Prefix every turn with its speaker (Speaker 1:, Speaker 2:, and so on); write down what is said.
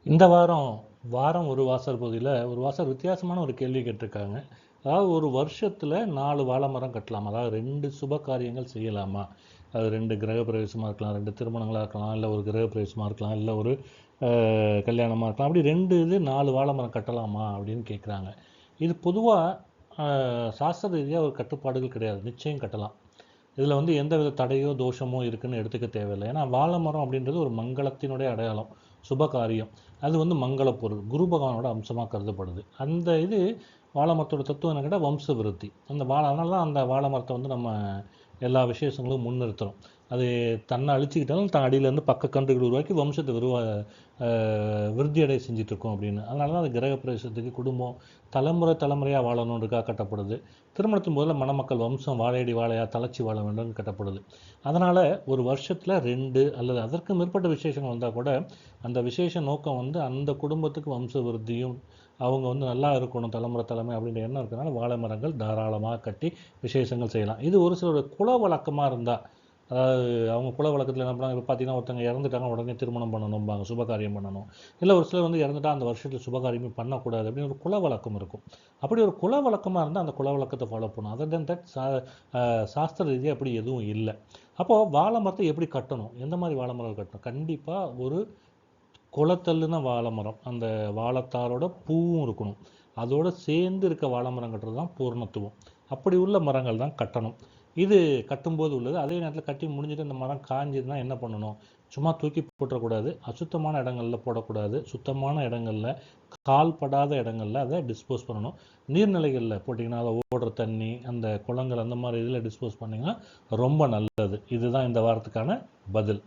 Speaker 1: இந்த வாரம் வாரம் ஒரு வாசல் பகுதியில் ஒரு வாசல் வித்தியாசமான ஒரு கேள்வி கேட்டிருக்காங்க. அதாவது ஒரு வருஷத்தில் 4 வாழை மரம் கட்டலாமா, அதாவது 2 சுப காரியங்கள் செய்யலாமா, அது 2 கிரக பிரவேசமாக இருக்கலாம், 2 திருமணங்களாக இருக்கலாம், இல்லை ஒரு கிரக பிரவேசமாக இருக்கலாம், இல்லை ஒரு கல்யாணமாக இருக்கலாம், அப்படி 2 இது 4 வாழை மரம் கட்டலாமா அப்படின்னு கேட்குறாங்க. இது பொதுவாக சாஸ்திர ரீதியாக ஒரு கட்டுப்பாடுகள் கிடையாது, நிச்சயம் கட்டலாம். இதில் வந்து எந்த வித தடையோ தோஷமோ இருக்குன்னு எடுத்துக்க தேவையில்லை. ஏன்னா வாழை மரம் அப்படின்றது ஒரு மங்களத்தினுடைய அடையாளம், சுப காரியம். அது வந்து மங்கள பொருள், குரு பகவானோட அம்சமாக கருதப்படுது. அந்த இது வாழை மரத்தோட தத்துவம் என்ன கேட்டால் வம்ச விருத்தி. அந்த அதனால தான் அந்த வாழை மரத்தை வந்து நம்ம எல்லா விசேஷங்களும் முன்னிறுத்துறோம். அது தன்னை அழிச்சிக்கிட்டாலும் தன் அடியிலேருந்து பக்க கன்றுகள் உருவாக்கி வம்சத்தை விருத்தியடை செஞ்சிட்ருக்கோம் அப்படின்னு. அதனால தான் அது கிரக பிரவேசத்துக்கு குடும்பம் தலைமுறையாக வாழணுன்றதுக்காக கட்டப்படுது. திருமணத்தின் போதில் மணமக்கள் வம்சம் வாழையடி வாழையாக தலைச்சி வாழ வேண்டும் கட்டப்படுது. அதனால் ஒரு வருஷத்தில் 2 அல்லது அதற்கு மேற்பட்ட விசேஷங்கள் வந்தால் கூட அந்த விசேஷ நோக்கம் வந்து அந்த குடும்பத்துக்கு வம்ச விருத்தியும் அவங்க வந்து நல்லா இருக்கணும் தலைமை அப்படின்ற எண்ணம் இருக்கிறதுனால வாழை மரங்கள் தாராளமாக கட்டி விசேஷங்கள் செய்யலாம். இது ஒரு சிலருடைய குல வழக்கமாக இருந்தால், அதாவது அவங்க குல வழக்கத்தில் என்ன பண்ணாங்க, இப்போ பார்த்தீங்கன்னா ஒருத்தங்க இறந்துட்டாங்க உடனே திருமணம் பண்ணணும்பாங்க, சுபகாரியம் பண்ணணும். இல்லை ஒரு சிலர் வந்து இறந்துட்டா அந்த வருஷத்தில் சுபகாரியமே பண்ணக்கூடாது அப்படின்னு ஒரு குல வழக்கம் இருக்கும். அப்படி ஒரு குல வழக்கமாக இருந்தால் அந்த குல வழக்கத்தை ஃபாலோ பண்ணணும். அதர் தென் தட் சாஸ்திர ரீதியாக அப்படி எதுவும் இல்லை. அப்போது வாழை மரத்தை எப்படி கட்டணும், எந்த மாதிரி வாழை மரம் கட்டணும்? கண்டிப்பாக ஒரு குளத்தல்லுன வாழை மரம், அந்த வாழைத்தாரோட பூவும் இருக்கணும். அதோடு சேர்ந்து இருக்க வாழை மரம் கட்டுறது தான் பூர்ணத்துவம். அப்படி உள்ள மரங்கள் தான் கட்டணும். இது கட்டும்போது உள்ளது. அதே நேரத்தில் கட்டி முடிஞ்சுட்டு இந்த மரம் காஞ்சிதுன்னா என்ன பண்ணணும்? சும்மா தூக்கி போட்டக்கூடாது, அசுத்தமான இடங்களில் போடக்கூடாது, சுத்தமான இடங்களில் கால்படாத இடங்களில் அதை டிஸ்போஸ் பண்ணணும். நீர்நிலைகளில் போட்டிங்கன்னா அதை ஓடுற தண்ணி, அந்த குளங்கள், அந்த மாதிரி இதில் டிஸ்போஸ் பண்ணிங்கன்னா ரொம்ப நல்லது. இதுதான் இந்த வாரத்துக்கான பதில்.